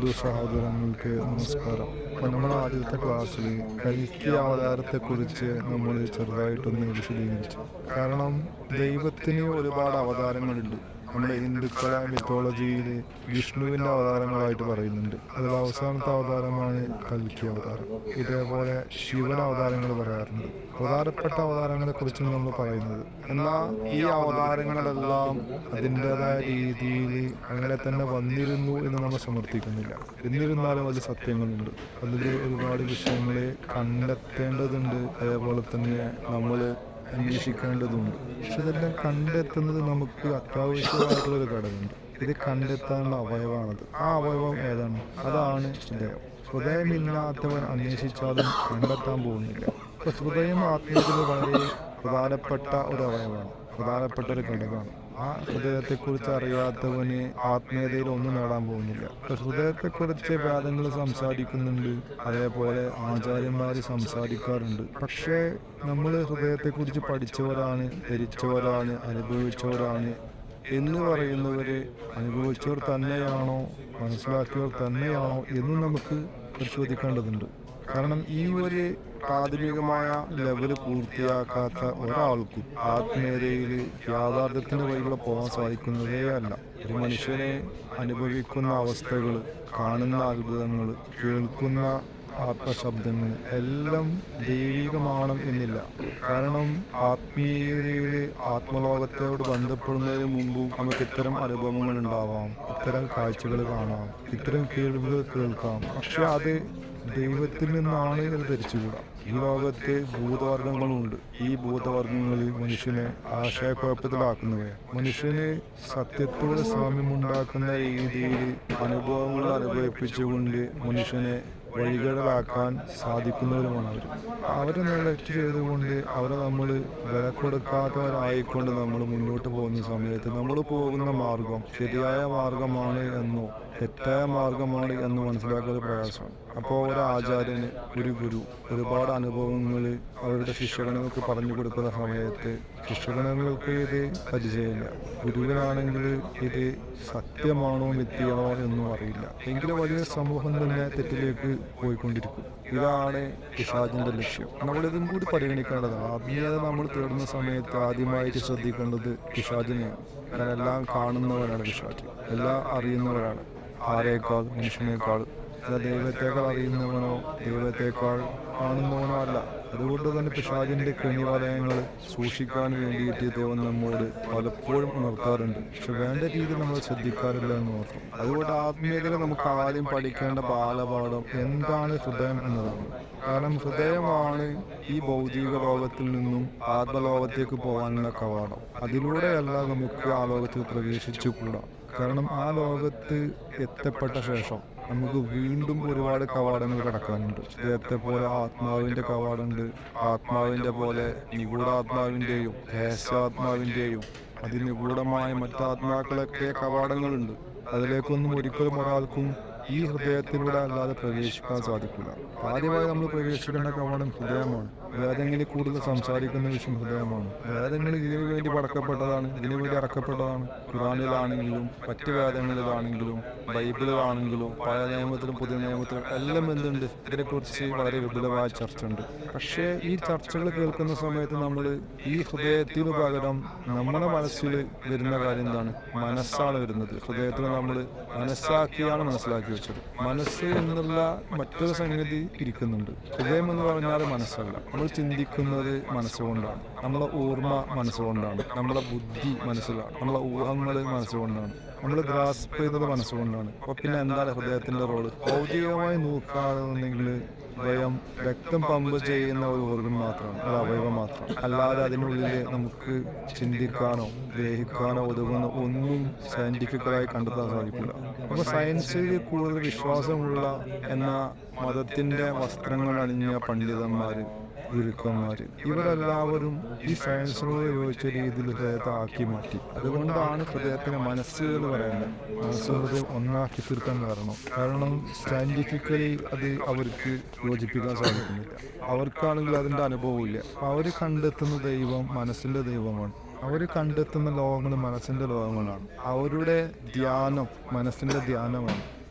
ഹിന്ദു സഹോദരങ്ങൾക്ക് നമസ്കാരം. അപ്പം നമ്മുടെ ആദ്യത്തെ ക്ലാസ്സിൽ കൽക്കി അവതാരത്തെക്കുറിച്ച് നമ്മൾ ചെറുതായിട്ടൊന്ന് വിശദീകരിച്ചു. കാരണം ദൈവത്തിന് ഒരുപാട് അവതാരങ്ങളുണ്ട്. നമ്മുടെ ഹിന്ദുക്കളെ മിത്തോളജിയിൽ വിഷ്ണുവിൻ്റെ അവതാരങ്ങളായിട്ട് പറയുന്നുണ്ട്. അതിൽ അവസാനത്തെ അവതാരമാണ് കൽക്കി അവതാരം. ഇതേപോലെ ശിവൻ അവതാരങ്ങൾ പറയാറുണ്ട്. പ്രധാനപ്പെട്ട അവതാരങ്ങളെ കുറിച്ചാണ് നമ്മൾ പറയുന്നത്. എന്നാൽ ഈ അവതാരങ്ങളെല്ലാം അതിൻ്റെതായ രീതിയിൽ അങ്ങനെ തന്നെ വന്നിരുന്നു എന്ന് നമ്മൾ സമർത്ഥിക്കുന്നില്ല. എന്നിരുന്നാലും അതിൽ സത്യങ്ങളുണ്ട്. അതിൽ ഒരുപാട് വിഷയങ്ങളെ കണ്ടെത്തേണ്ടതുണ്ട്. അതേപോലെ തന്നെ നമ്മൾ അന്വേഷിക്കേണ്ടതുണ്ട്. പക്ഷെ ഇതെല്ലാം കണ്ടെത്തുന്നത് നമുക്ക് അത്യാവശ്യമായിട്ടുള്ളൊരു ഘടകമുണ്ട്. ഇത് കണ്ടെത്താനുള്ള അവയവമാണത്. ആ അവയവം ഏതാണ്? അതാണ് ഹൃദയം. ഹൃദയമില്ലാത്തവൻ അന്വേഷിച്ചാലും കണ്ടെത്താൻ പോകുന്നില്ല. അപ്പൊ ഹൃദയം ആത്മീയത്തിന് വളരെ പ്രധാനപ്പെട്ട ഒരു അവയവമാണ്, പ്രധാനപ്പെട്ട ഒരു ഘടകമാണ്. ആ ഹൃദയത്തെക്കുറിച്ച് അറിയാത്തവന് ആത്മീയതയിൽ ഒന്നും നേടാൻ പോകുന്നില്ല. ഹൃദയത്തെക്കുറിച്ച് വേദങ്ങൾ സംസാരിക്കുന്നുണ്ട്, അതേപോലെ ആചാര്യന്മാർ സംസാരിക്കാറുണ്ട്. പക്ഷേ നമ്മൾ ഹൃദയത്തെക്കുറിച്ച് പഠിച്ചവരാണ്, ധരിച്ചവരാണ്, അനുഭവിച്ചവരാണ് എന്ന് പറയുന്നവര് അനുഭവിച്ചവർ തന്നെയാണോ, മനസ്സിലാക്കിയവർ തന്നെയാണോ എന്നും നമുക്ക് പരിശോധിക്കേണ്ടതുണ്ട്. കാരണം ഈ ഒരു പ്രാഥമികമായ ലെവല് പൂർത്തിയാക്കാത്ത ഒരാൾക്കും ആത്മീയതയിൽ യാഥാർത്ഥ്യത്തിന് വഴികൂടെ പോകാൻ സാധിക്കുന്നതേ അല്ല. ഒരു മനുഷ്യനെ അനുഭവിക്കുന്ന അവസ്ഥകൾ, കാണുന്ന അത്ഭുതങ്ങൾ, കേൾക്കുന്ന ആത്മശബ്ദങ്ങൾ എല്ലാം ദൈവികമാണ് എന്നില്ല. കാരണം ആത്മീയതയിൽ ആത്മലോകത്തോട് ബന്ധപ്പെടുന്നതിന് മുമ്പും നമുക്ക് ഇത്തരം അനുഭവങ്ങൾ ഉണ്ടാവാം, ഇത്തരം കാഴ്ചകൾ കാണാം, ഇത്തരം കേൾവികൾ കേൾക്കാം. പക്ഷെ അത് ദൈവത്തിൽ നിന്നാണ് എന്ന് ധരിച്ചുകൂടാ. ഈ ലോകത്ത് ഭൂതവർഗങ്ങളുണ്ട്. ഈ ഭൂതവർഗങ്ങളിൽ മനുഷ്യനെ ആശയക്കുഴപ്പത്തിലാക്കുന്നവയാണ്. മനുഷ്യന് സത്യത്തോട് സാമ്യമുണ്ടാക്കുന്ന രീതിയിൽ അനുഭവങ്ങൾ അനുഭവിപ്പിച്ചുകൊണ്ട് മനുഷ്യനെ വഴികളിലാക്കാൻ സാധിക്കുന്നവരുമാണ് അവരെ നെഗ്ലക്റ്റ് ചെയ്തുകൊണ്ട് അവരെ നമ്മൾ വില കൊടുക്കാത്തവരായിക്കൊണ്ട് നമ്മൾ മുന്നോട്ട് പോകുന്ന സമയത്ത് നമ്മൾ പോകുന്ന മാർഗം ശരിയായ മാർഗമാണ് എന്നോ തെറ്റായ മാർഗമാണ് എന്ന് മനസ്സിലാക്കുന്ന പ്രയാസമാണ്. അപ്പോൾ ഒരു ആചാര്യന്, ഒരു ഗുരു ഒരുപാട് അനുഭവങ്ങൾ അവരുടെ ശിഷ്യഗണങ്ങൾക്ക് പറഞ്ഞു കൊടുക്കുന്ന സമയത്ത് ശിഷ്യഗണങ്ങൾക്ക് ഇത് പരിചയമില്ല. ഗുരുവിനാണെങ്കിൽ ഇത് സത്യമാണോ മിഥ്യയാണോ എന്നും അറിയില്ല. എങ്കിലും വലിയ സമൂഹം തന്നെ തെറ്റിലേക്ക് പോയിക്കൊണ്ടിരിക്കും. ഇതാണ് പിശാചിന്റെ ലക്ഷ്യം. നമ്മളിതും കൂടി പരിഗണിക്കേണ്ടതാണ്. ആത്മീയത നമ്മൾ തേടുന്ന സമയത്ത് ആദ്യമായിട്ട് ശ്രദ്ധിക്കേണ്ടത് പിശാചിനെയാണ്. കാരണം എല്ലാം കാണുന്നവരാണ് പിശാച്, എല്ലാം അറിയുന്നവരാണ്. ആരേക്കാൾ, മനുഷ്യനേക്കാൾ, ദൈവത്തേക്കാൾ അറിയുന്നവനോ ദൈവത്തേക്കാൾ കാണുന്നവനോ അല്ല. അതുകൊണ്ട് തന്നെ പിശാചിന്റെ കെണിവലയങ്ങൾ സൂക്ഷിക്കാൻ വേണ്ടിയിട്ട് ദൈവം നമ്മോട് പലപ്പോഴും ഉണർത്താറുണ്ട്. പക്ഷെ വേണ്ട രീതിയിൽ നമ്മൾ ശ്രദ്ധിക്കാറില്ല എന്ന് മാത്രം. അതുകൊണ്ട് ആത്മീയതയിൽ നമുക്ക് ആദ്യം പഠിക്കേണ്ട ബാലപാഠം എന്താണ് ഹൃദയം എന്നതാണ്. കാരണം ഹൃദയമാണ് ഈ ഭൗതിക ലോകത്തിൽ നിന്നും ആത്മലോകത്തേക്ക് പോകാനുള്ള കവാടം. അതിലൂടെയല്ല നമുക്ക് ആ ലോകത്തിൽ പ്രവേശിച്ചുകൂടാ. കാരണം ആ ലോകത്ത് എത്തപ്പെട്ട ശേഷം നമുക്ക് വീണ്ടും ഒരുപാട് കവാടങ്ങൾ കടക്കാനുണ്ട്. ഹൃദയത്തെ പോലെ ആത്മാവിന്റെ കവാടമുണ്ട്. ആത്മാവിന്റെ പോലെ നിഗൂഢാത്മാവിന്റെയും രഹസ്യാത്മാവിന്റെയും അതിനിഗൂഢമായ മറ്റാത്മാക്കളൊക്കെ കവാടങ്ങളുണ്ട്. അതിലേക്കൊന്നും ഒരിക്കലും ഒരാൾക്കും ഈ ഹൃദയത്തിലൂടെ അല്ലാതെ പ്രവേശിക്കാൻ സാധിക്കില്ല. ആദ്യമായി നമ്മൾ പ്രവേശിക്കേണ്ട കവാടം ഹൃദയമാണ്. വേദങ്ങളിൽ കൂടുതൽ സംസാരിക്കുന്ന വിഷയം ഹൃദയമാണ്. വേദങ്ങൾ ഇതിനു വേണ്ടി പടക്കപ്പെട്ടതാണ്, ഇതിനു വേണ്ടി ഇറക്കപ്പെട്ടതാണ്. ഖുറാനിലാണെങ്കിലും മറ്റു വേദങ്ങളിലാണെങ്കിലും ബൈബിളിലാണെങ്കിലും പഴയ നിയമത്തിലും പുതിയ നിയമത്തിലും എല്ലാം എന്തുണ്ട്, ഇതിനെക്കുറിച്ച് വളരെ വിപുലമായ ചർച്ച ഉണ്ട്. പക്ഷേ ഈ ചർച്ചകൾ കേൾക്കുന്ന സമയത്ത് നമ്മൾ ഈ ഹൃദയത്തിന് പകരം നമ്മുടെ മനസ്സിൽ വരുന്ന കാര്യം എന്താണ്? മനസ്സാണ് വരുന്നത്. ഹൃദയത്തിൽ നമ്മൾ മനസ്സാക്കിയാണ് മനസ്സിലാക്കി വെച്ചത്. മനസ്സ് എന്നുള്ള മറ്റൊരു സംഗതി ഇരിക്കുന്നുണ്ട്. ഹൃദയം എന്ന് പറഞ്ഞാൽ മനസ്സല്ല. നമ്മൾ ചിന്തിക്കുന്നത് മനസ്സുകൊണ്ടാണ്, നമ്മളെ ഓർമ്മ മനസ്സുകൊണ്ടാണ്, നമ്മളെ ബുദ്ധി മനസ്സിലാണ്, നമ്മളെ ഊഹങ്ങൾ മനസ്സുകൊണ്ടാണ്, നമ്മൾ ഗ്രാസ്പ് ചെയ്യുന്നത് മനസ്സുകൊണ്ടാണ്. അപ്പൊ പിന്നെ എന്താണ് ഹൃദയത്തിന്റെ റോള്? ഭൗതികമായി നോക്കുകയാണെന്നുണ്ടെങ്കിൽ ഹൃദയം രക്തം പമ്പ് ചെയ്യുന്ന ഒരു ഓർഗൻ മാത്രമാണ്, ഒരു അവയവം മാത്രം. അല്ലാതെ അതിനുള്ളിൽ നമുക്ക് ചിന്തിക്കാനോ ഗ്രഹിക്കാനോ ഒതുങ്ങുന്ന ഒന്നും സയന്റിഫിക്കലായി കണ്ടെത്താൻ സാധിക്കില്ല. അപ്പൊ സയൻസിൽ കൂടുതൽ വിശ്വാസമുള്ള എന്ന മതത്തിന്റെ വസ്ത്രങ്ങൾ അണിഞ്ഞ പണ്ഡിതന്മാര്, ഗുരുക്കന്മാര്, ഇവരെല്ലാവരും ഈ സയൻസിനോട് യോജിച്ച രീതിയിൽ ഹൃദയത്തെ ആക്കി മാറ്റി. അതുകൊണ്ടാണ് ഹൃദയത്തിന് മനസ്സ് എന്ന് പറയുന്നത്. മനസ്സ് ഹൃദയം ഒന്നാക്കി തീർക്കാൻ കാരണം സയന്റിഫിക്കലി അത് അവർക്ക് യോജിപ്പിക്കാൻ സാധിക്കുന്നില്ല. അവർക്കാണെങ്കിൽ അതിന്റെ അനുഭവമില്ല. അവർ കണ്ടെത്തുന്ന ദൈവം മനസ്സിന്റെ ദൈവമാണ്. അവർ കണ്ടെത്തുന്ന ലോകങ്ങൾ മനസ്സിന്റെ ലോകങ്ങളാണ്. അവരുടെ ധ്യാനം മനസ്സിന്റെ ധ്യാനമാണ്.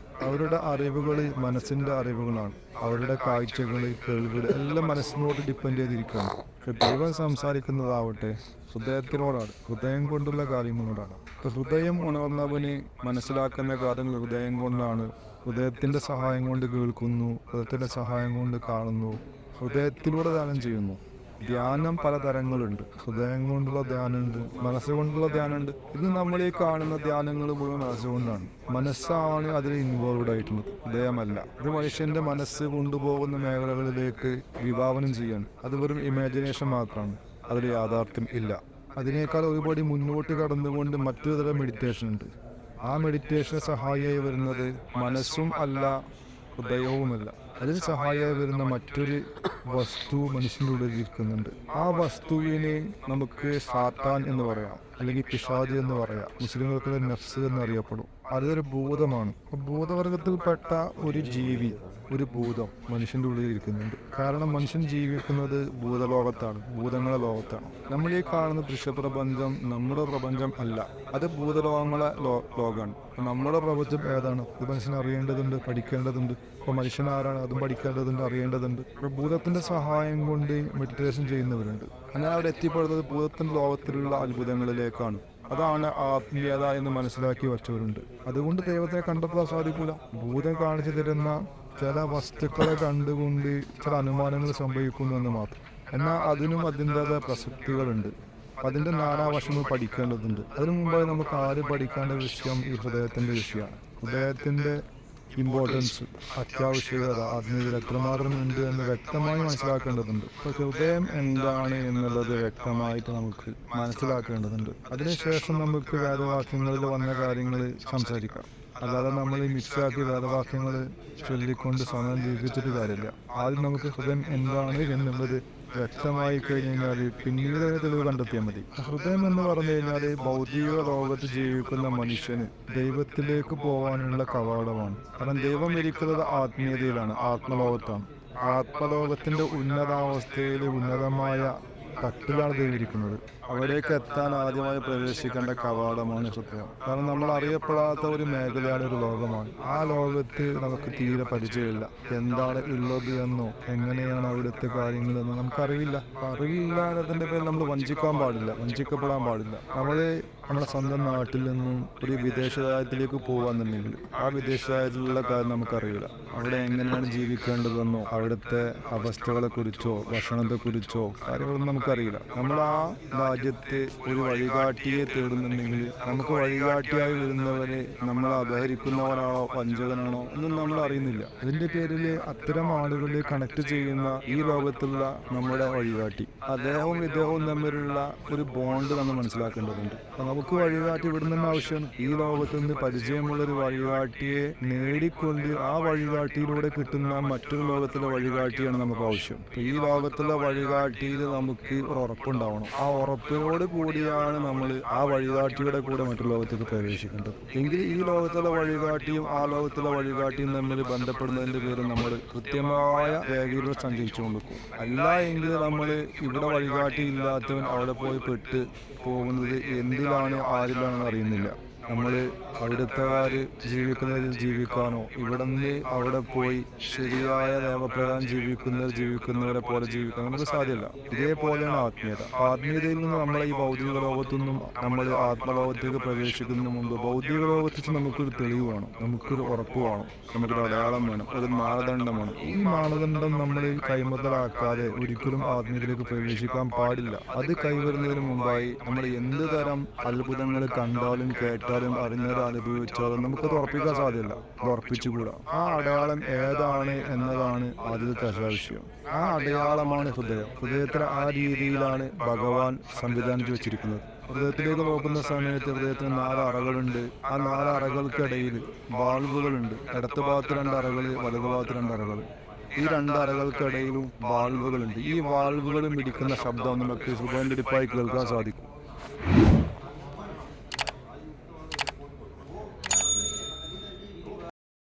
അവരുടെ അറിവുകൾ മനസ്സിന്റെ അറിവുകളാണ്. അവരുടെ കാഴ്ചകൾ, കേൾവികൾ എല്ലാം മനസ്സിനോട് ഡിപ്പെൻഡ് ചെയ്തിരിക്കുകയാണ്. ദൈവം സംസാരിക്കുന്നതാവട്ടെ ഹൃദയത്തിനോടാണ്, ഹൃദയം കൊണ്ടുള്ള കാര്യങ്ങളോടാണ്. ഹൃദയം ഉണർന്നവന് മനസ്സിലാക്കുന്ന കാര്യങ്ങൾ ഹൃദയം കൊണ്ടാണ്. ഹൃദയത്തിന്റെ സഹായം കൊണ്ട് കേൾക്കുന്നു, ഹൃദയത്തിന്റെ സഹായം കൊണ്ട് കാണുന്നു, ഹൃദയത്തിലൂടെ ദാനം ചെയ്യുന്നു. ധ്യാനം പലതരങ്ങളുണ്ട്. ഹൃദയം കൊണ്ടുള്ള ധ്യാനമുണ്ട്, മനസ്സുകൊണ്ടുള്ള ധ്യാനമുണ്ട്. ഇത് നമ്മൾ ഈ കാണുന്ന ധ്യാനങ്ങൾ മുഴുവൻ മനസ്സുകൊണ്ടാണ്. മനസ്സാണ് അതിൽ ഇൻവോൾവ് ആയിട്ടുള്ളത്, ഹൃദയമല്ല. ഇത് മനുഷ്യന്റെ മനസ്സ് കൊണ്ടുപോകുന്ന മേഖലകളിലേക്ക് വിഭാവനം ചെയ്യാണ്. അത് വെറും ഇമാജിനേഷൻ മാത്രമാണ്, അതിൽ യാഥാർത്ഥ്യം ഇല്ല. അതിനേക്കാൾ ഒരുപാട് മുന്നോട്ട് കടന്നുകൊണ്ട് മറ്റൊരു തരം മെഡിറ്റേഷൻ ഉണ്ട്. ആ മെഡിറ്റേഷന് സഹായിയായി വരുന്നത് മനസ്സും അല്ല, ഹൃദയവുമല്ല. അതിന് സഹായമായി വരുന്ന മറ്റൊരു വസ്തു മനുഷ്യൻ്റെ ഉള്ളിൽ ഇരിക്കുന്നുണ്ട്. ആ വസ്തുവിനെ നമുക്ക് സാത്താൻ എന്ന് പറയാം, അല്ലെങ്കിൽ പിശാച് എന്ന് പറയാം. മുസ്ലിങ്ങൾക്ക് നഫ്സ് എന്നറിയപ്പെടും. അതൊരു ഭൂതമാണ്. ഭൂതവർഗത്തിൽപ്പെട്ട ഒരു ജീവി, ഒരു ഭൂതം മനുഷ്യന്റെ ഉള്ളിൽ ഇരിക്കുന്നുണ്ട്. കാരണം മനുഷ്യൻ ജീവിക്കുന്നത് ഭൂതലോകത്താണ്, ഭൂതങ്ങളെ ലോകത്താണ്. നമ്മൾ ഈ കാണുന്ന ദൃശ്യപ്രപഞ്ചം നമ്മുടെ പ്രപഞ്ചം അല്ല, അത് ഭൂതലോകങ്ങളെ ലോകമാണ്. നമ്മുടെ പ്രപഞ്ചം ഏതാണ്? ഇത് മനുഷ്യൻ അറിയേണ്ടതുണ്ട്, പഠിക്കേണ്ടതുണ്ട്. അപ്പോൾ മനുഷ്യൻ ആരാണ്? അതും പഠിക്കേണ്ടതുണ്ട്, അറിയേണ്ടതുണ്ട്. ഇപ്പോൾ ഭൂതത്തിന്റെ സഹായം കൊണ്ട് മെഡിറ്റേഷൻ ചെയ്യുന്നവരുണ്ട്. അങ്ങനെ അവിടെ എത്തിപ്പെടുന്നത് ഭൂതത്തിന്റെ ലോകത്തിലുള്ള അത്ഭുതങ്ങളിലേക്കാണ്. അതാണ് ആത്മീയത എന്ന് മനസ്സിലാക്കി വച്ചവരുണ്ട്. അതുകൊണ്ട് ദൈവത്തെ കണ്ടെത്താൻ സാധിക്കൂല. ഭൂതം കാണിച്ചു തരുന്ന ചില വസ്തുക്കളെ കണ്ടുകൊണ്ട് ചില അനുമാനങ്ങൾ സംഭവിക്കുന്നു എന്ന് മാത്രം. എന്നാൽ അതിനും അതിൻ്റെതായ പ്രസക്തികളുണ്ട്. അതിൻ്റെ നാനാവശങ്ങൾ പഠിക്കേണ്ടതുണ്ട്. അതിനു മുമ്പായി നമുക്ക് ആരും പഠിക്കേണ്ട വിഷയം ഈ ഹൃദയത്തിൻ്റെ വിഷയമാണ്. ഹൃദയത്തിൻ്റെ ഇമ്പോർട്ടൻസ്, അത്യാവശ്യകത, അതിന് എത്രമാത്രം ഉണ്ട് എന്ന് വ്യക്തമായി മനസ്സിലാക്കേണ്ടതുണ്ട്. അപ്പോൾ ഹൃദയം എന്താണ് എന്നുള്ളത് വ്യക്തമായിട്ട് നമുക്ക് മനസ്സിലാക്കേണ്ടതുണ്ട്. അതിനുശേഷം നമുക്ക് വേദവാക്യങ്ങളിൽ വന്ന കാര്യങ്ങൾ സംസാരിക്കാം. അല്ലാതെ നമ്മൾ ഈ മിക്സാക്കി വേദവാക്യങ്ങൾ ചൊല്ലിക്കൊണ്ട് സമയം ജീവിച്ചിട്ട് കാര്യമില്ല. ആദ്യം നമുക്ക് ഹൃദയം എന്താണ് എന്നുള്ളത് വ്യക്തമായി കഴിഞ്ഞാൽ പിന്നീട് തെളിവ് കണ്ടെത്തിയാൽ മതി. ഹൃദയം എന്ന് പറഞ്ഞു കഴിഞ്ഞാൽ ഭൗതിക ലോകത്ത് ജീവിക്കുന്ന മനുഷ്യന് ദൈവത്തിലേക്ക് പോകാനുള്ള കവാടമാണ്. കാരണം ദൈവം ഇരിക്കുന്നത് ആത്മീയതയിലാണ്, ആത്മലോകത്താണ്. ആത്മലോകത്തിന്റെ ഉന്നതാവസ്ഥയിൽ ഉന്നതമായ തട്ടിലാണ് ദൈവം ഇരിക്കുന്നത്. അവിടേക്ക് എത്താൻ ആദ്യമായി പ്രവേശിക്കേണ്ട കവാടമാണ് ഹൃദയം. കാരണം നമ്മൾ അറിയപ്പെടാത്ത ഒരു മേഖലയാണ്, ഒരു ലോകമാണ്. ആ ലോകത്ത് നമുക്ക് തീരെ പരിചയമില്ല. എന്താണ് ഉള്ളത് എന്നോ എങ്ങനെയാണ് അവിടുത്തെ കാര്യങ്ങളെന്നോ നമുക്കറിയില്ല. അറിവില്ലാത്തതിന്റെ പേരിൽ നമ്മൾ വഞ്ചിക്കാൻ പാടില്ല, വഞ്ചിക്കപ്പെടാൻ പാടില്ല. നമ്മുടെ സ്വന്തം നാട്ടിൽ നിന്നും ഒരു വിദേശ രാജ്യത്തിലേക്ക് പോകാന്നുണ്ടെങ്കിൽ ആ വിദേശ രാജ്യത്തിലുള്ള കാര്യം നമുക്കറിയില്ല. അവിടെ എങ്ങനെയാണ് ജീവിക്കേണ്ടതെന്നോ അവിടുത്തെ അവസ്ഥകളെ കുറിച്ചോ ഭക്ഷണത്തെക്കുറിച്ചോ കാര്യങ്ങളൊന്നും നമുക്കറിയില്ല. നമ്മൾ ആ രാജ്യത്ത് ഒരു വഴികാട്ടിയെ തേടുന്നുണ്ടെങ്കിൽ നമുക്ക് വഴികാട്ടിയായി വരുന്നവരെ നമ്മൾ അപഹരിക്കുന്നവനാണോ വഞ്ചകനാണോ ഒന്നും നമ്മൾ അറിയുന്നില്ല. അതിന്റെ പേരിൽ അത്തരം ആളുകളെ കണക്ട് ചെയ്യുന്ന ഈ ലോകത്തുള്ള നമ്മുടെ വഴികാട്ടി, അദ്ദേഹവും ഇദ്ദേഹവും തമ്മിലുള്ള ഒരു ബോണ്ട് നമ്മൾ മനസ്സിലാക്കേണ്ടതുണ്ട്. നമുക്ക് വഴികാട്ടി ഇവിടുന്ന് തന്നെ ആവശ്യമാണ്. ഈ ലോകത്ത് നിന്ന് പരിചയമുള്ളൊരു വഴികാട്ടിയെ നേടിക്കൊണ്ട് ആ വഴികാട്ടിയിലൂടെ കിട്ടുന്ന മറ്റൊരു ലോകത്തിലെ വഴികാട്ടിയാണ് നമുക്ക് ആവശ്യം. ഈ ലോകത്തുള്ള വഴികാട്ടിയിൽ നമുക്ക് ഒരു ഉറപ്പുണ്ടാവണം. ആ ഉറപ്പിനോട് കൂടിയാണ് നമ്മൾ ആ വഴികാട്ടിയുടെ കൂടെ മറ്റു ലോകത്തേക്ക് പ്രവേശിക്കേണ്ടത്. എങ്കിൽ ഈ ലോകത്തുള്ള വഴികാട്ടിയും ആ ലോകത്തുള്ള വഴികാട്ടിയും തമ്മിൽ ബന്ധപ്പെടുന്നതിന്റെ പേര് നമ്മൾ കൃത്യമായ രേഖയിലൂടെ സഞ്ചരിച്ചു കൊണ്ടിരിക്കും. അല്ല എങ്കിൽ നമ്മൾ ഇവിടെ വഴികാട്ടി ഇല്ലാത്തവൻ അവിടെ പോയി പെട്ട് പോകുന്നത് എന്തിലാണ് ആരിലാണെന്ന് അറിയുന്നില്ല. നമ്മൾ അവിടുത്തുകാര് ജീവിക്കുന്നതിൽ ജീവിക്കാനോ ഇവിടെ നിന്ന് അവിടെ പോയി ശരിയായ നിയമപ്രകാരം ജീവിക്കുന്നവരെ പോലെ ജീവിക്കാൻ നമുക്ക് സാധ്യമല്ല. ഇതേപോലെയാണ് ആത്മീയത. ആത്മീയതയിൽ നിന്ന് നമ്മളെ ഈ ഭൗതിക ലോകത്തുനിന്നും നമ്മൾ ആത്മലോകത്തേക്ക് പ്രവേശിക്കുന്നതിന് മുമ്പ് ഭൗതിക ലോകത്തിൽ നമുക്കൊരു തെളിവ് വേണം, നമുക്കൊരു ഉറപ്പ് വേണം, നമുക്കൊരു അടയാളം വേണം, ഒരു മാനദണ്ഡം വേണം. ഈ മാനദണ്ഡം നമ്മൾ കൈമുതലാക്കാതെ ഒരിക്കലും ആത്മീയതയിലേക്ക് പ്രവേശിക്കാൻ പാടില്ല. അത് കൈവരുന്നതിന് മുമ്പായി നമ്മൾ എന്ത് തരം അത്ഭുതങ്ങൾ കണ്ടാലും കേട്ടാലും അറിഞ്ഞത് അനുഭവിച്ചാലും നമുക്കത് ഉറപ്പിക്കാൻ സാധ്യമല്ല, അത് ഉറപ്പിച്ചുകൂടാ. ആ അടയാളം ഏതാണ് എന്നതാണ് ആദ്യത്തെ വിഷയം. ആ അടയാളമാണ് ഹൃദയം. ഹൃദയത്തിൽ ആ രീതിയിലാണ് ഭഗവാൻ സംവിധാനിച്ചു വെച്ചിരിക്കുന്നത്. ഹൃദയത്തിലേക്ക് നോക്കുന്ന സമയത്ത് ഹൃദയത്തിന് 4 അറകളുണ്ട്. ആ 4 അറകൾക്കിടയിൽ വാൾവുകളുണ്ട്. ഇടത്ത് ഭാഗത്ത് 2 അറകൾ, വലതു ഭാഗത്ത് 2 അറകൾ. ഈ 2 അറകൾക്കിടയിലും വാൾവുകളുണ്ട്. ഈ വാൾവുകൾ മിടിക്കുന്ന ശബ്ദം നമുക്ക് ഹൃദയമിടിപ്പായി കേൾക്കാൻ സാധിക്കും.